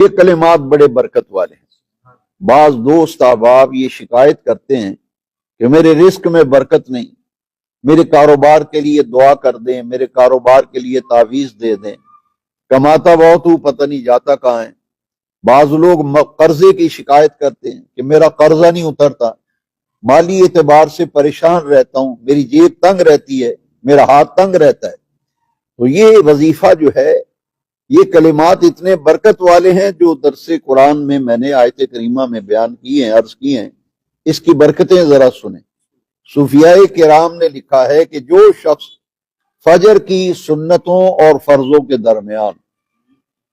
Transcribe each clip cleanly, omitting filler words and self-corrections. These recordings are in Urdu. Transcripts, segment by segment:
یہ کلمات بڑے برکت والے ہیں۔ بعض دوست احباب یہ شکایت کرتے ہیں کہ میرے رزق میں برکت نہیں، میرے کاروبار کے لیے دعا کر دیں، میرے کاروبار کے لیے تعویذ دے دیں، کماتا بہت ہوں پتہ نہیں جاتا کہاں ہے۔ بعض لوگ قرضے کی شکایت کرتے ہیں کہ میرا قرضہ نہیں اترتا، مالی اعتبار سے پریشان رہتا ہوں، میری جیب تنگ رہتی ہے، میرا ہاتھ تنگ رہتا ہے۔ تو یہ وظیفہ جو ہے، یہ کلمات اتنے برکت والے ہیں جو درس قرآن میں نے آیت کریمہ میں بیان کی ہیں، عرض کی ہیں۔ اس کی برکتیں ذرا سنیں۔ صوفیاء کرام نے لکھا ہے کہ جو شخص فجر کی سنتوں اور فرضوں کے درمیان،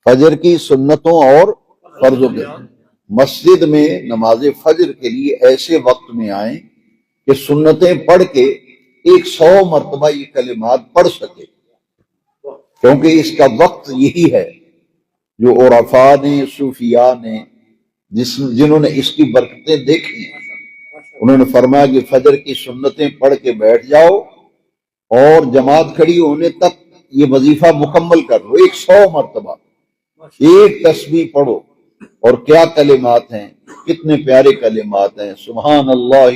فجر کی سنتوں اور فرضوں کے مسجد میں نماز فجر کے لیے ایسے وقت میں آئیں کہ سنتیں پڑھ کے 100 مرتبہ یہ کلمات پڑھ سکے، کیونکہ اس کا وقت یہی ہے جو عرفاء نے، صوفیاء نے، جنہوں نے اس کی برکتیں دیکھی ہیں، انہوں نے فرمایا کہ فجر کی سنتیں پڑھ کے بیٹھ جاؤ اور جماعت کھڑی ہونے تک یہ وظیفہ مکمل کر لو، 100 مرتبہ ایک تسبیح پڑھو۔ اور کیا کلمات ہیں، کتنے پیارے کلمات ہیں۔ سبحان اللہ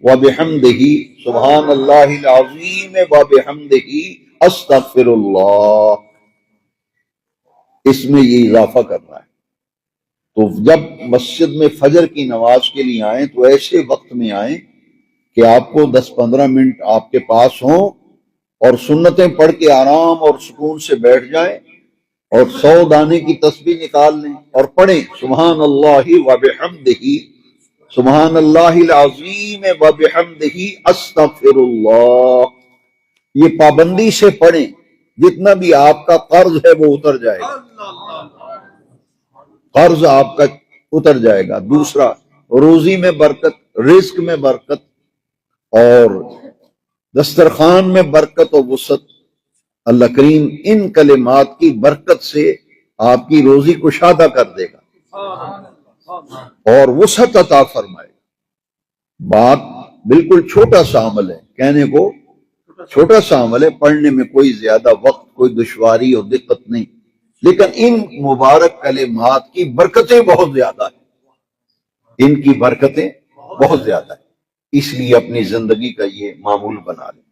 وبحمدہ، سبحان اللہ العظیم وبحمدہ، استغفر اللہ۔ اس میں یہ اضافہ کرنا ہے۔ تو جب مسجد میں فجر کی نماز کے لیے آئیں تو ایسے وقت میں آئیں کہ آپ کو 10-15 منٹ آپ کے پاس ہوں اور سنتیں پڑھ کے آرام اور سکون سے بیٹھ جائیں اور 100 دانے کی تسبیح نکال لیں اور پڑھیں سبحان اللہ وبحمدہ، سبحان اللہ العظیم وبحمدہ، استغفر اللہ۔ یہ پابندی سے پڑھیں، جتنا بھی آپ کا قرض ہے وہ اتر جائے گا، قرض آپ کا اتر جائے گا۔ دوسرا، روزی میں برکت، رزق میں برکت، اور دسترخوان میں برکت و وسعت۔ اللہ کریم ان کلمات کی برکت سے آپ کی روزی کشادہ کر دے گا اور وسعت عطا فرمائے گا۔ بات بالکل چھوٹا سا عمل ہے، کہنے کو چھوٹا سا عمل ہے، پڑھنے میں کوئی زیادہ وقت، کوئی دشواری اور دقت نہیں، لیکن ان مبارک کلمات کی برکتیں بہت زیادہ ہیں، ان کی برکتیں بہت زیادہ ہیں۔ اس لیے اپنی زندگی کا یہ معمول بنا لیں۔